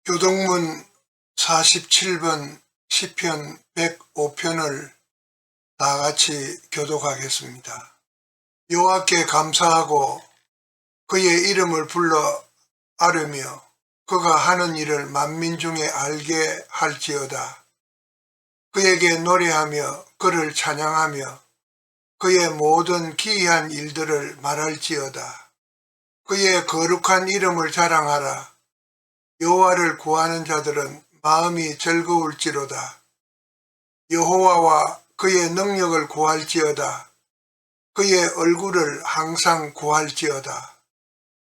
교동문 47번 시편 105편을 다같이 교독하겠습니다. 여호와께 감사하고 그의 이름을 불러 아뢰며 그가 하는 일을 만민 중에 알게 할지어다. 그에게 노래하며 그를 찬양하며 그의 모든 기이한 일들을 말할지어다. 그의 거룩한 이름을 자랑하라. 여호와를 구하는 자들은 마음이 즐거울지로다. 여호와와 그의 능력을 구할지어다. 그의 얼굴을 항상 구할지어다.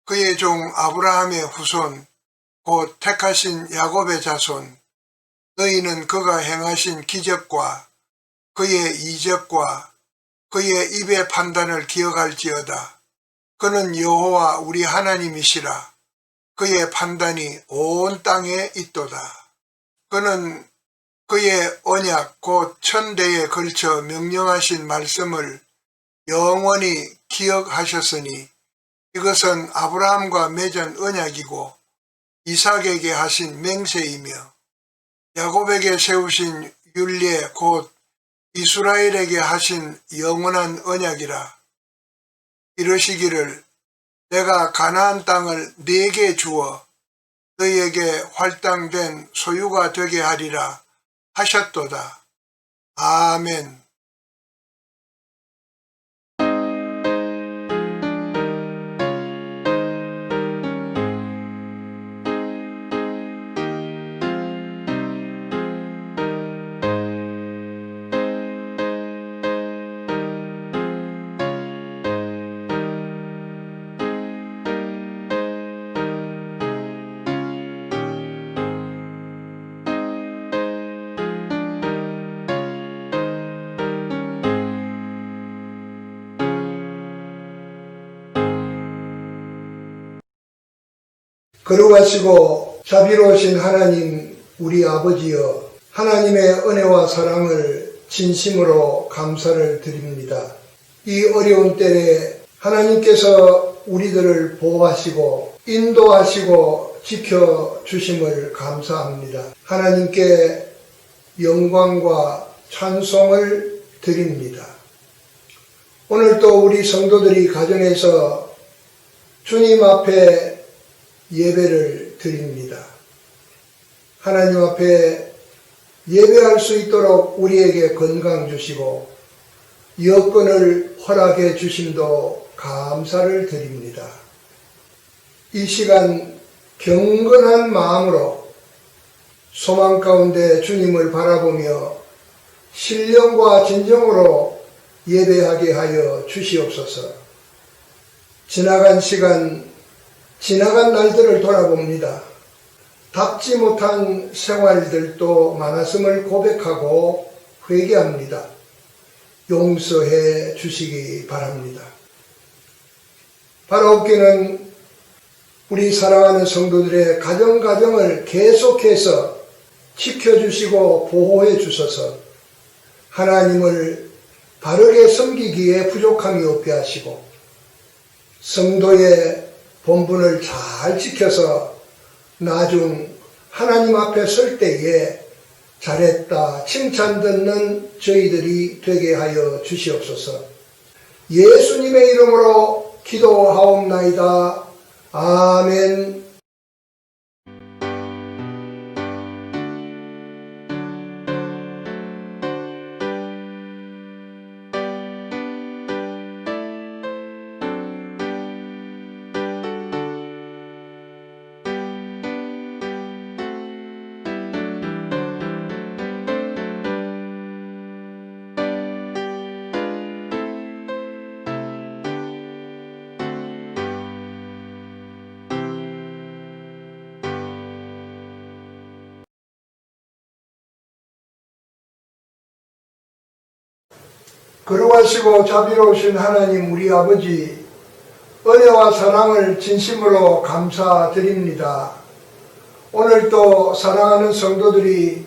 그의 종 아브라함의 후손 곧 택하신 야곱의 자손, 너희는 그가 행하신 기적과 그의 이적과 그의 입의 판단을 기억할지어다. 그는 여호와 우리 하나님이시라. 그의 판단이 온 땅에 있도다. 그는 그의 언약 곧 천대에 걸쳐 명령하신 말씀을 영원히 기억하셨으니 이것은 아브라함과 맺은 언약이고 이삭에게 하신 맹세이며 야곱에게 세우신 율례 곧 이스라엘에게 하신 영원한 언약이라. 이러시기를 내가 가나안 땅을 네게 주어 너희에게 활당된 소유가 되게 하리라 하셨도다. 아멘. 거룩하시고 자비로우신 하나님 우리 아버지여, 하나님의 은혜와 사랑을 진심으로 감사를 드립니다. 이 어려운 때에 하나님께서 우리들을 보호하시고 인도하시고 지켜주심을 감사합니다. 하나님께 영광과 찬송을 드립니다. 오늘도 우리 성도들이 가정에서 주님 앞에 예배를 드립니다. 하나님 앞에 예배할 수 있도록 우리에게 건강 주시고 여건을 허락해 주심도 감사를 드립니다. 이 시간 경건한 마음으로 소망 가운데 주님을 바라보며 신령과 진정으로 예배하게 하여 주시옵소서. 지나간 시간, 지나간 날들을 돌아봅니다. 답지 못한 생활들도 많았음을 고백하고 회개합니다. 용서해 주시기 바랍니다. 바라옵기는 우리 사랑하는 성도들의 가정을 계속해서 지켜주시고 보호해 주셔서 하나님을 바르게 섬기기에 부족함이 없게 하시고 성도의 본분을 잘 지켜서 나중 하나님 앞에 설 때에 잘했다 칭찬 듣는 저희들이 되게 하여 주시옵소서. 예수님의 이름으로 기도하옵나이다. 아멘. 거룩하시고 자비로우신 하나님 우리 아버지, 은혜와 사랑을 진심으로 감사드립니다. 오늘도 사랑하는 성도들이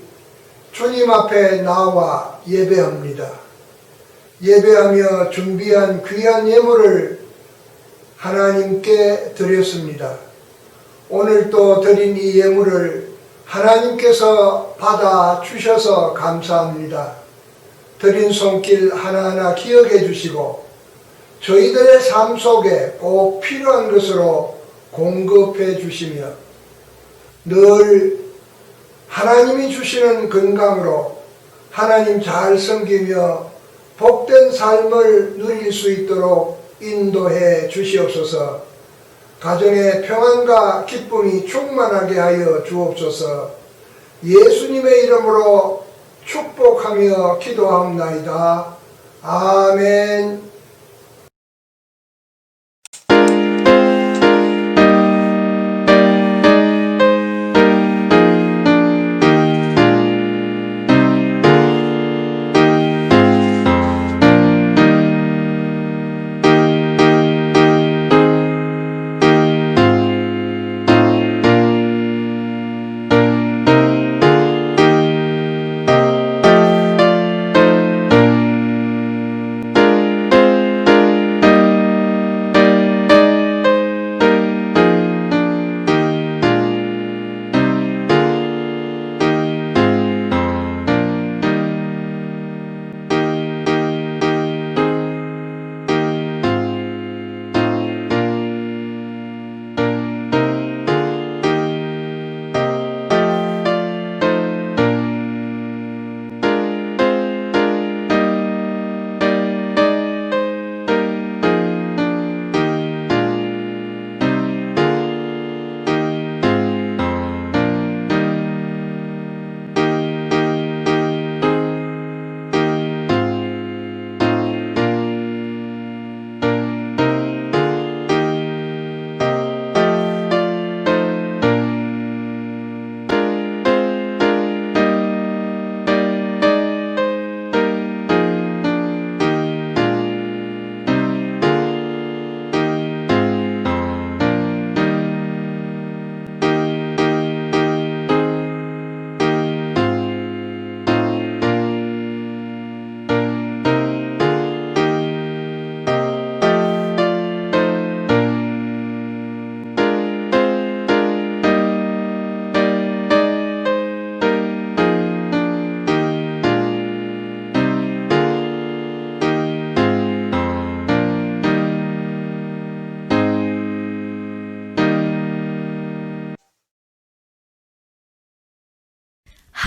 주님 앞에 나와 예배합니다. 예배하며 준비한 귀한 예물을 하나님께 드렸습니다. 오늘도 드린 이 예물을 하나님께서 받아 주셔서 감사합니다. 드린 손길 하나하나 기억해 주시고 저희들의 삶 속에 꼭 필요한 것으로 공급해 주시며 늘 하나님이 주시는 건강으로 하나님 잘 섬기며 복된 삶을 누릴 수 있도록 인도해 주시옵소서. 가정의 평안과 기쁨이 충만하게 하여 주옵소서. 예수님의 이름으로 축복하며 기도하옵나이다. 아멘.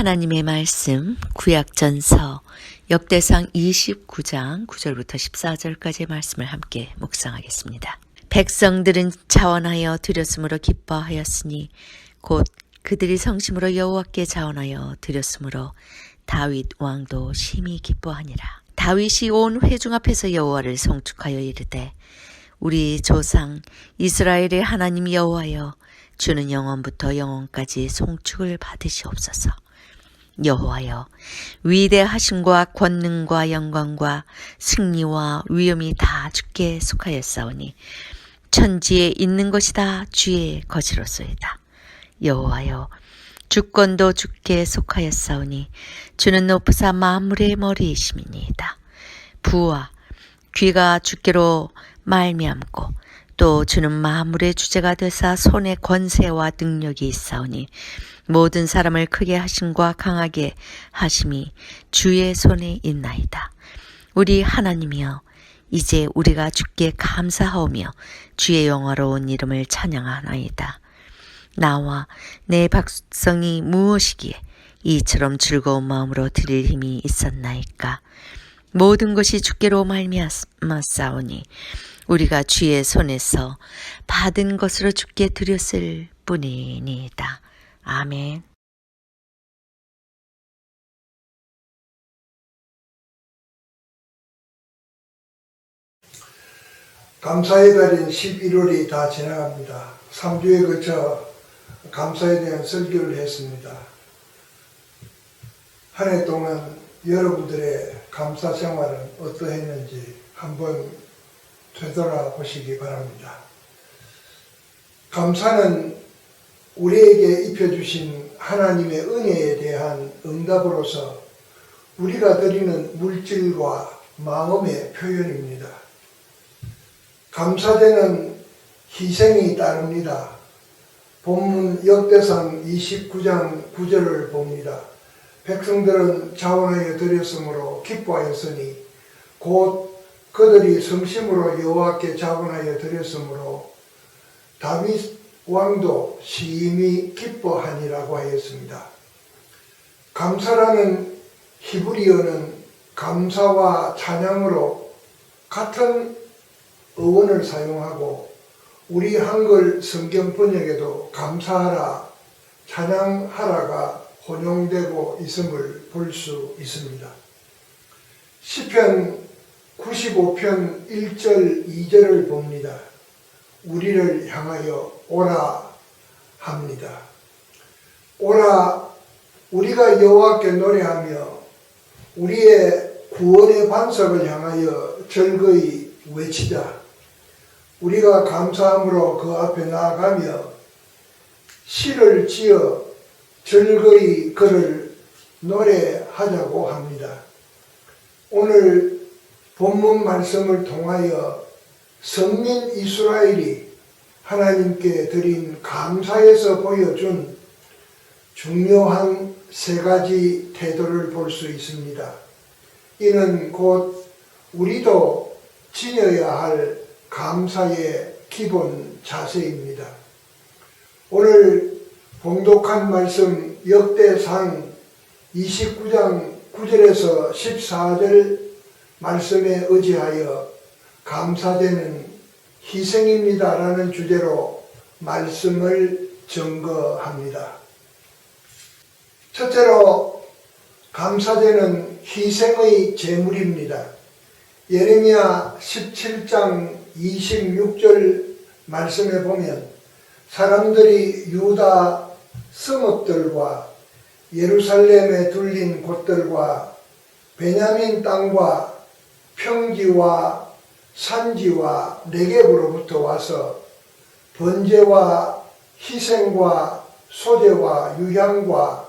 하나님의 말씀 구약전서 역대상 29장 9절부터 14절까지의 말씀을 함께 묵상하겠습니다. 백성들은 자원하여 드렸으므로 기뻐하였으니 곧 그들이 성심으로 여호와께 자원하여 드렸으므로 다윗 왕도 심히 기뻐하니라. 다윗이 온 회중 앞에서 여호와를 송축하여 이르되 우리 조상 이스라엘의 하나님 여호와여 주는 영원부터 영원까지 송축을 받으시옵소서. 여호와여 위대하심과 권능과 영광과 승리와 위엄이 다 주께 속하였사오니 천지에 있는 것이 다 주의 것이로소이다. 여호와여 주권도 주께 속하였사오니 주는 높으사 만물의 머리이심이니이다. 부와 귀가 주께로 말미암고 또 주는 만물의 주제가 되사 손에 권세와 능력이 있사오니 모든 사람을 크게 하심과 강하게 하심이 주의 손에 있나이다. 우리 하나님이여 이제 우리가 주께 감사하오며 주의 영화로운 이름을 찬양하나이다. 나와 내 백성이 무엇이기에 이처럼 즐거운 마음으로 드릴 힘이 있었나이까. 모든 것이 주께로 말미암았사오니 우리가 주의 손에서 받은 것으로 주께 드렸을 뿐이니이다. 아멘. 감사의 달인 11월이 다 지나갑니다. 3주에 걸쳐 감사에 대한 설교를 했습니다. 한 해 동안 여러분들의 감사 생활은 어떠했는지 한번 되돌아보시기 바랍니다. 감사는 우리에게 입혀주신 하나님의 은혜에 대한 응답으로서 우리가 드리는 물질과 마음의 표현입니다. 감사되는 희생이 따릅니다. 본문 역대상 29장 9절을 봅니다. 백성들은 자원하여 드렸으므로 기뻐하였으니 곧 그들이 성심으로 여호와께 자원하여 드렸으므로 다윗 왕도 심히 기뻐하니라고 하였습니다. 감사라는 히브리어는 감사와 찬양으로 같은 어원을 사용하고 우리 한글 성경 번역에도 감사하라, 찬양하라가 혼용되고 있음을 볼 수 있습니다. 시편 95편 1절 2절을 봅니다. 우리를 향하여 오라 합니다. 오라, 우리가 여호와께 노래하며 우리의 구원의 반석을 향하여 절거이 외치자. 우리가 감사함으로 그 앞에 나아가며 시를 지어 절거이 그를 노래하자고 합니다. 오늘 본문 말씀을 통하여 선민 이스라엘이 하나님께 드린 감사에서 보여준 중요한 세 가지 태도를 볼 수 있습니다. 이는 곧 우리도 지녀야 할 감사의 기본 자세입니다. 오늘 봉독한 말씀 역대상 29장 9절에서 14절 말씀에 의지하여 감사되는 희생입니다 라는 주제로 말씀을 증거합니다. 첫째로 감사되는 희생의 제물입니다. 예레미야 17장 26절 말씀에 보면 사람들이 유다 성읍들과 예루살렘에 둘린 곳들과 베냐민 땅과 평지와 산지와 네겝으로부터 와서 번제와 희생과 소제와 유향과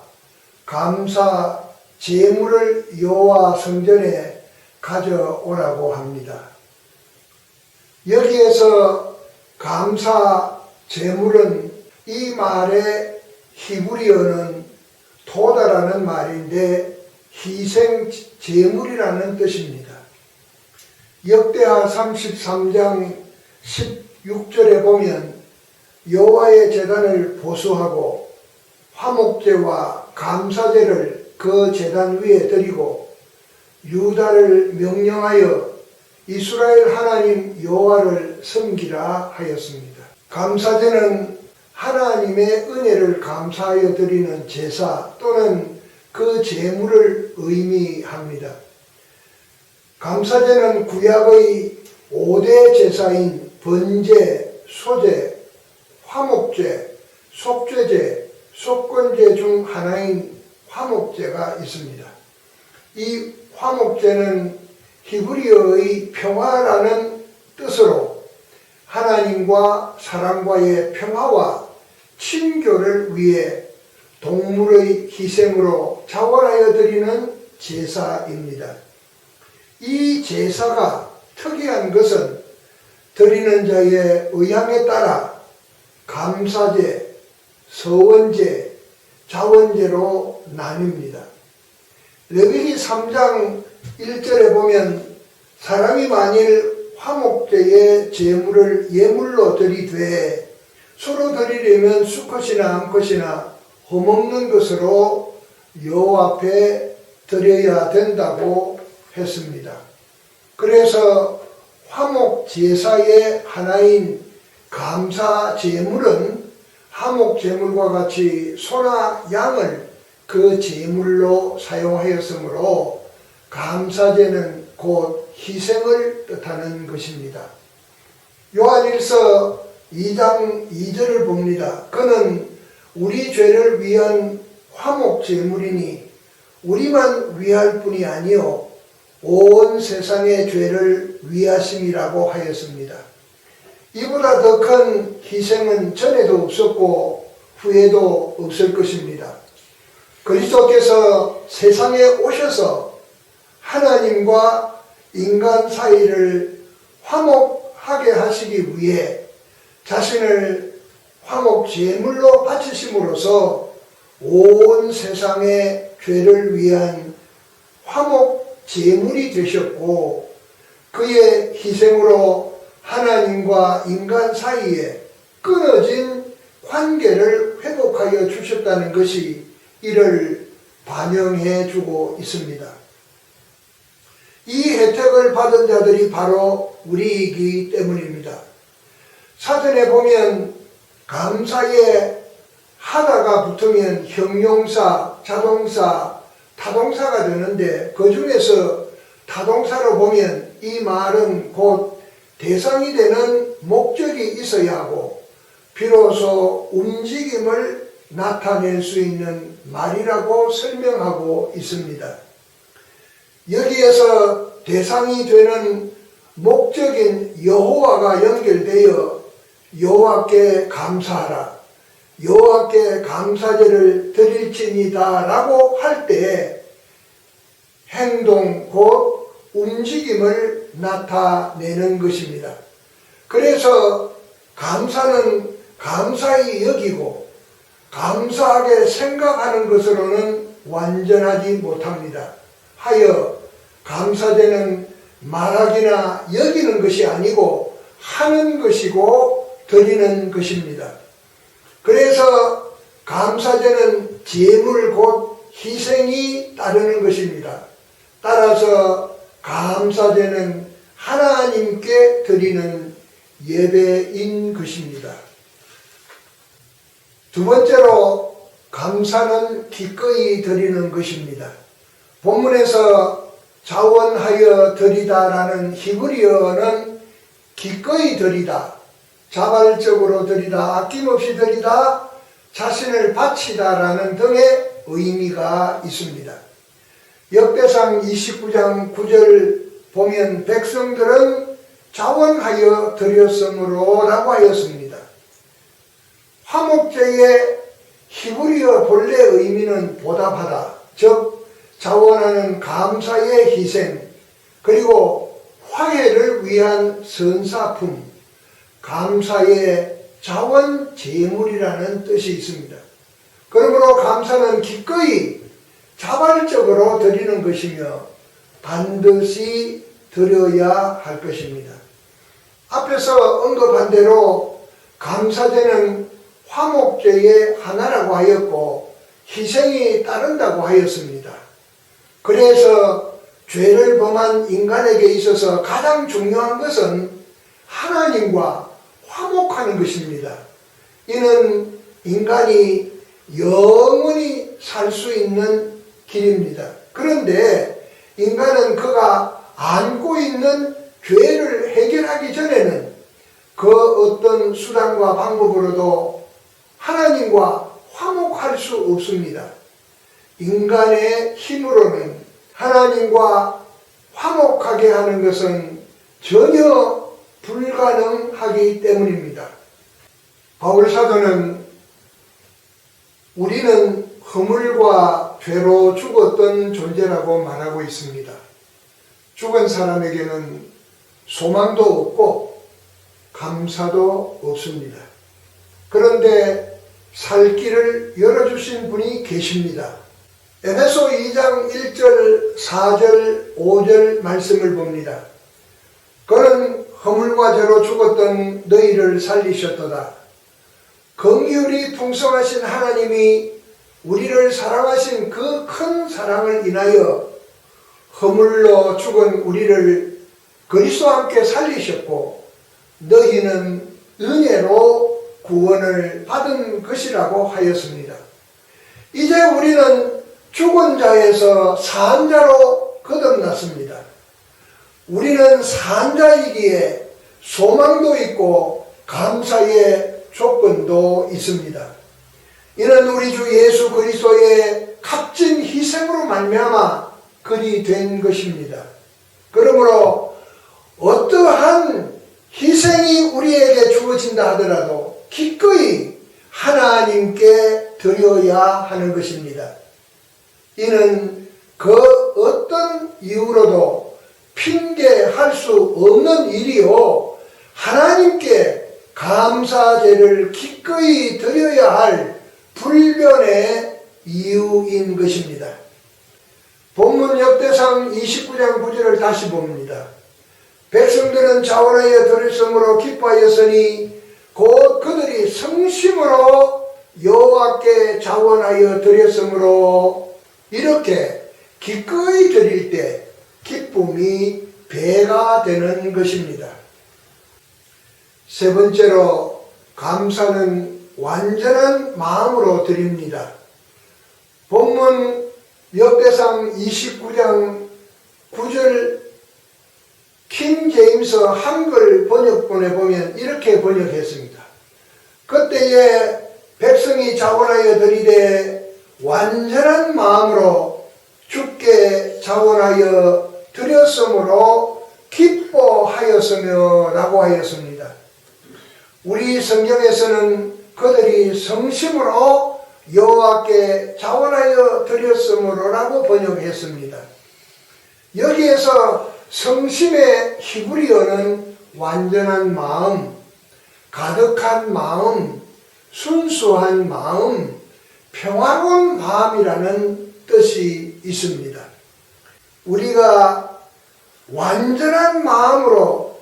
감사 제물을 여호와 성전에 가져오라고 합니다. 여기에서 감사 제물은 이 말의 히브리어는 도다라는 말인데 희생 제물이라는 뜻입니다. 역대하 33장 16절에 보면 여호와의 제단을 보수하고 화목제와 감사제를 그 제단 위에 드리고 유다를 명령하여 이스라엘 하나님 여호와를 섬기라 하였습니다. 감사제는 하나님의 은혜를 감사하여 드리는 제사 또는 그 제물을 의미합니다. 감사제는 구약의 5대 제사인 번제, 소제, 화목제, 속죄제, 속건제 중 하나인 화목제가 있습니다. 이 화목제는 히브리어의 평화라는 뜻으로 하나님과 사람과의 평화와 친교를 위해 동물의 희생으로 자원하여 드리는 제사입니다. 이 제사가 특이한 것은 드리는 자의 의향에 따라 감사제, 서원제, 자원제로 나뉩니다. 레위기 3장 1절에 보면 사람이 만일 화목제의 제물을 예물로 드리되 서로 드리려면 수컷이나 암컷이나 흠없는 것으로 여호와 앞에 드려야 된다고 했습니다. 그래서 화목 제사의 하나인 감사 제물은 화목 제물과 같이 소나 양을 그 제물로 사용하였으므로 감사제는 곧 희생을 뜻하는 것입니다. 요한일서 2장 2절을 봅니다. 그는 우리 죄를 위한 화목 제물이니 우리만 위할 뿐이 아니요 온 세상의 죄를 위하심이라고 하였습니다. 이보다 더 큰 희생은 전에도 없었고 후에도 없을 것입니다. 그리스도께서 세상에 오셔서 하나님과 인간 사이를 화목하게 하시기 위해 자신을 화목 제물로 바치심으로써 온 세상의 죄를 위한 화목 제물이 되셨고, 그의 희생으로 하나님과 인간 사이에 끊어진 관계를 회복하여 주셨다는 것이 이를 반영해 주고 있습니다. 이 혜택을 받은 자들이 바로 우리이기 때문입니다. 사전에 보면 감사에 하다가 붙으면 형용사, 자동사, 타동사가 되는데, 그 중에서 타동사로 보면 이 말은 곧 대상이 되는 목적이 있어야 하고 비로소 움직임을 나타낼 수 있는 말이라고 설명하고 있습니다. 여기에서 대상이 되는 목적인 여호와가 연결되어 여호와께 감사하라, 여호와께 감사제를 드릴지니다 라고 할 때 행동 곧 움직임을 나타내는 것입니다. 그래서 감사는 감사히 여기고 감사하게 생각하는 것으로는 완전하지 못합니다. 하여 감사제는 말하기나 여기는 것이 아니고 하는 것이고 드리는 것입니다. 그래서 감사제는 제물 곧 희생이 따르는 것입니다. 따라서 감사제는 하나님께 드리는 예배인 것입니다. 두 번째로 감사는 기꺼이 드리는 것입니다. 본문에서 자원하여 드리다라는 히브리어는 기꺼이 드리다, 자발적으로 드리다, 아낌없이 드리다, 자신을 바치다라는 등의 의미가 있습니다. 역대상 29장 9절 보면 백성들은 자원하여 드렸으므로 라고 하였습니다. 화목제의 히브리어 본래 의미는 보답하다, 즉 자원하는 감사의 희생, 그리고 화해를 위한 선사품, 감사의 자원 제물이라는 뜻이 있습니다. 그러므로 감사는 기꺼이 자발적으로 드리는 것이며 반드시 드려야 할 것입니다. 앞에서 언급한 대로 감사제는 화목제의 하나라고 하였고 희생이 따른다고 하였습니다. 그래서 죄를 범한 인간에게 있어서 가장 중요한 것은 하나님과 화목하는 것입니다. 이는 인간이 영원히 살 수 있는 길입니다. 그런데 인간은 그가 안고 있는 죄를 해결하기 전에는 그 어떤 수단과 방법으로도 하나님과 화목할 수 없습니다. 인간의 힘으로는 하나님과 화목하게 하는 것은 전혀 불가능하기 때문입니다. 바울 사도는 우리는 허물과 죄로 죽었던 존재라고 말하고 있습니다. 죽은 사람에게는 소망도 없고 감사도 없습니다. 그런데 살 길을 열어주신 분이 계십니다. 에베소 2장 1절, 4절, 5절 말씀을 봅니다. 그는 허물과 죄로 죽었던 너희를 살리셨도다. 긍휼이 풍성하신 하나님이 우리를 사랑하신 그 큰 사랑을 인하여 허물로 죽은 우리를 그리스도와 함께 살리셨고 너희는 은혜로 구원을 받은 것이라고 하였습니다. 이제 우리는 죽은 자에서 산 자로 거듭났습니다. 우리는 산 자이기에 소망도 있고 감사의 조건도 있습니다. 이는 우리 주 예수 그리스도의 값진 희생으로 말미암아 그리 된 것입니다. 그러므로 어떠한 희생이 우리에게 주어진다 하더라도 기꺼이 하나님께 드려야 하는 것입니다. 이는 그 어떤 이유로도 핑계할 수 없는 일이요 하나님께 감사제를 기꺼이 드려야 할 불변의 이유인 것입니다. 본문 역대상 29장 9절을 다시 봅니다. 백성들은 자원하여 드렸으므로 기뻐하였으니 곧 그들이 성심으로 여호와께 자원하여 드렸으므로 이렇게 기꺼이 드릴 때 기쁨이 배가 되는 것입니다. 세 번째로 감사는 완전한 마음으로 드립니다. 본문 역대상 29장 9절 킹 제임스 한글 번역본에 보면 이렇게 번역했습니다. 그때에 백성이 자원하여 드리되 완전한 마음으로 주께 자원하여 드렸으므로 기뻐하였으며 라고 하였습니다. 우리 성경에서는 그들이 성심으로 여호와께 자원하여 드렸으므로 라고 번역했습니다. 여기에서 성심의 히브리어는 완전한 마음, 가득한 마음, 순수한 마음, 평화로운 마음이라는 뜻이 있습니다. 우리가 완전한 마음으로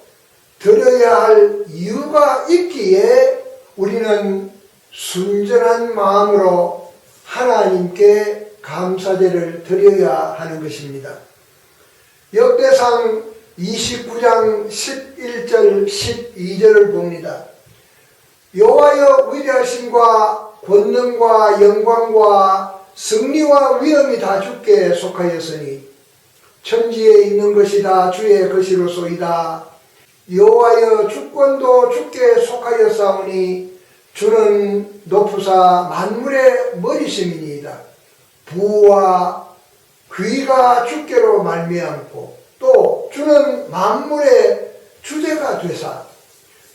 드려야 할 이유가 있기에 우리는 순전한 마음으로 하나님께 감사제를 드려야 하는 것입니다. 역대상 29장 11절 12절을 봅니다. 여호와여 위대하심과 권능과 영광과 승리와 위엄이 다 주께 속하였으니 천지에 있는 것이 다 주의 것이로소이다. 여호와여 주권도 주께 속하였사오니 주는 높으사 만물의 머리심이니이다. 부와 귀가 주께로 말미암고 또 주는 만물의 주제가 되사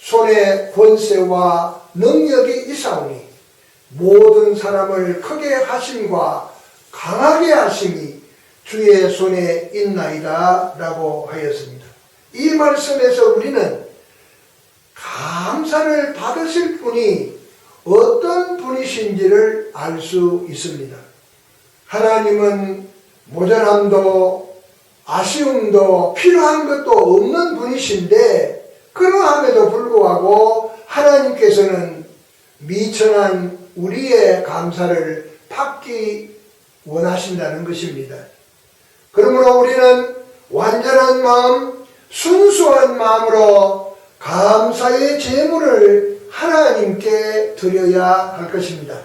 손에 권세와 능력이 있사오니 모든 사람을 크게 하심과 강하게 하심이 주의 손에 있나이다 라고 하였습니다. 이 말씀에서 우리는 감사를 받으실 분이 어떤 분이신지를 알 수 있습니다. 하나님은 모자람도 아쉬움도 필요한 것도 없는 분이신데 그러함에도 불구하고 하나님께서는 미천한 우리의 감사를 받기 원하신다는 것입니다. 그러므로 우리는 완전한 마음, 순수한 마음으로 감사의 제물을 하나님께 드려야 할 것입니다.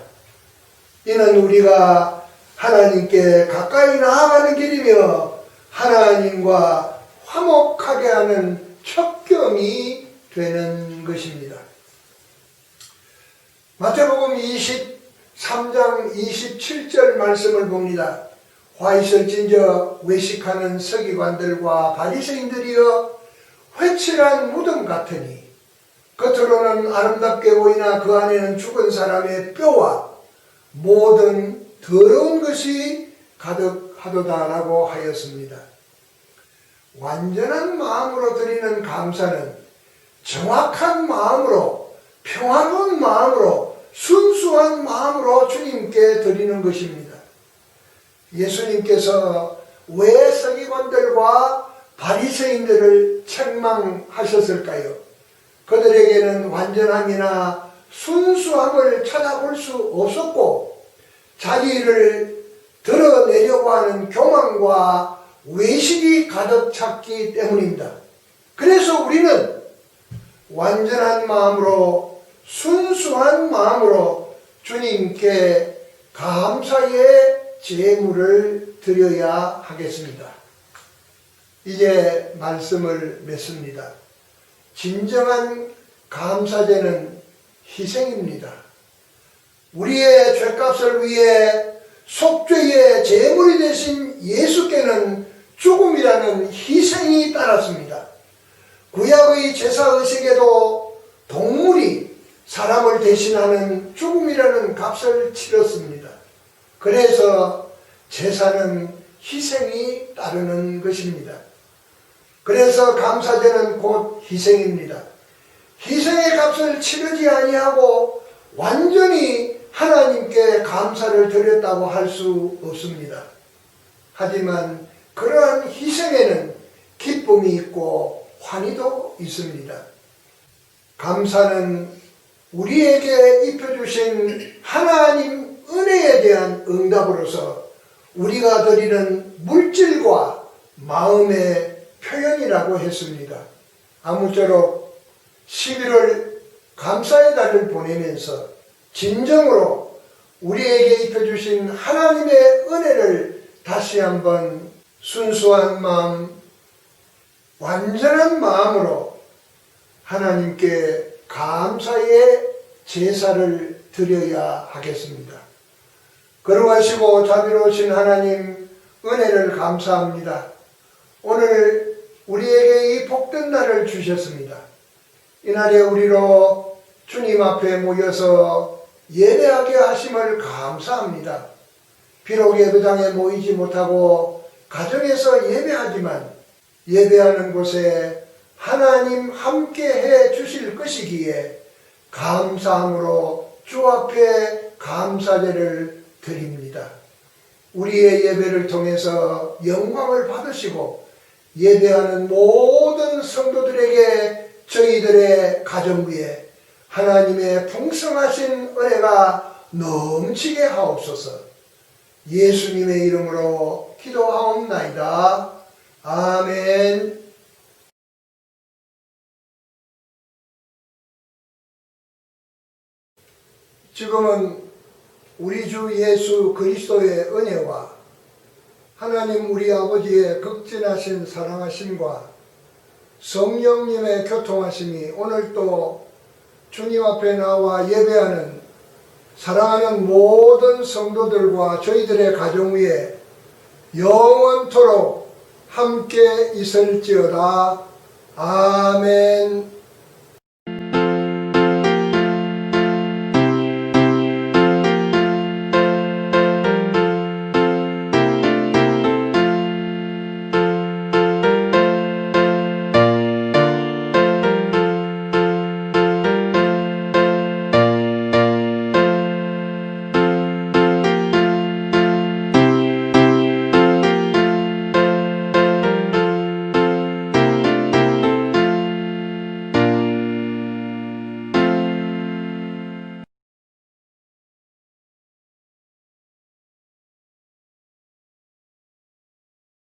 이는 우리가 하나님께 가까이 나아가는 길이며 하나님과 화목하게 하는 척경이 되는 것입니다. 마태복음 23장 27절 말씀을 봅니다. 화 있을진저 외식하는 서기관들과 바리새인들이여 회칠한 무덤 같으니 겉으로는 아름답게 보이나 그 안에는 죽은 사람의 뼈와 모든 더러운 것이 가득하도다라고 하였습니다. 완전한 마음으로 드리는 감사는 정확한 마음으로, 평화로운 마음으로, 순수한 마음으로 주님께 드리는 것입니다. 예수님께서 왜 서기관들과 바리새인들을 책망하셨을까요? 그들에게는 완전함이나 순수함을 찾아볼 수 없었고 자기를 드러내려고 하는 교만과 외식이 가득 찼기 때문입니다. 그래서 우리는 완전한 마음으로 순수한 마음으로 주님께 감사의 제물을 드려야 하겠습니다. 이제 말씀을 맺습니다. 진정한 감사제는 희생입니다. 우리의 죄값을 위해 속죄의 제물이 되신 예수께는 죽음이라는 희생이 따랐습니다. 구약의 제사의식에도 동물이 사람을 대신하는 죽음이라는 값을 치렀습니다. 그래서 제사는 희생이 따르는 것입니다. 그래서 감사제는 곧 희생입니다. 희생의 값을 치르지 아니하고 완전히 하나님께 감사를 드렸다고 할 수 없습니다. 하지만 그러한 희생에는 기쁨이 있고 환희도 있습니다. 감사는 우리에게 입혀주신 하나님 은혜에 대한 응답으로서 우리가 드리는 물질과 마음의 표현이라고 했습니다. 아무쪼록 11월 감사의 달을 보내면서 진정으로 우리에게 입혀주신 하나님의 은혜를 다시 한번 순수한 마음, 완전한 마음으로 하나님께 감사의 제사를 드려야 하겠습니다. 거룩하시고 자비로우신 하나님, 은혜를 감사합니다. 오늘 우리에게 이 복된 날을 주셨습니다. 이날에 우리로 주님 앞에 모여서 예배하게 하심을 감사합니다. 비록 예배당에 모이지 못하고 가정에서 예배하지만 예배하는 곳에 하나님 함께 해 주실 것이기에 감사함으로 주 앞에 감사제를 드립니다. 우리의 예배를 통해서 영광을 받으시고 예배하는 모든 성도들에게 저희들의 가정 위에 하나님의 풍성하신 은혜가 넘치게 하옵소서. 예수님의 이름으로 기도하옵나이다. 아멘. 지금은 우리 주 예수 그리스도의 은혜와 하나님 우리 아버지의 극진하신 사랑하심과 성령님의 교통하심이 오늘도 주님 앞에 나와 예배하는 사랑하는 모든 성도들과 저희들의 가정 위에 영원토록 함께 있을지어다. 아멘.